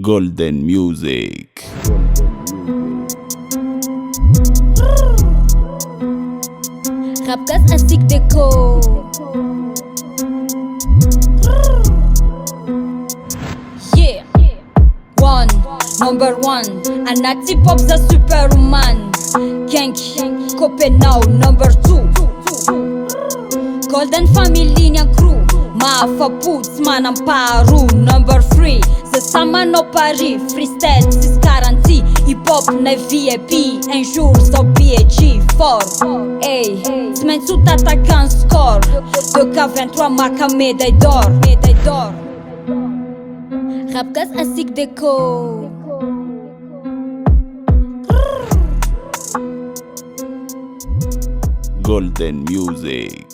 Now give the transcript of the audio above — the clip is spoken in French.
Golden Music. Rap Gasy ainsi que déco. Yeah. One, number one. Anati pop za superwoman. Kenki, Copenau, number two. Golden family nya crew. Mafa putz man amparo. Number three. Se sama no Paris. Freestyle, 640. Hip hop na VIP. Un jour so PhD fort. Hey, semaine sous t'attaquant score. 2K23 marque à médaille d'or. Rap Gasy ainsi que déco. Golden Music.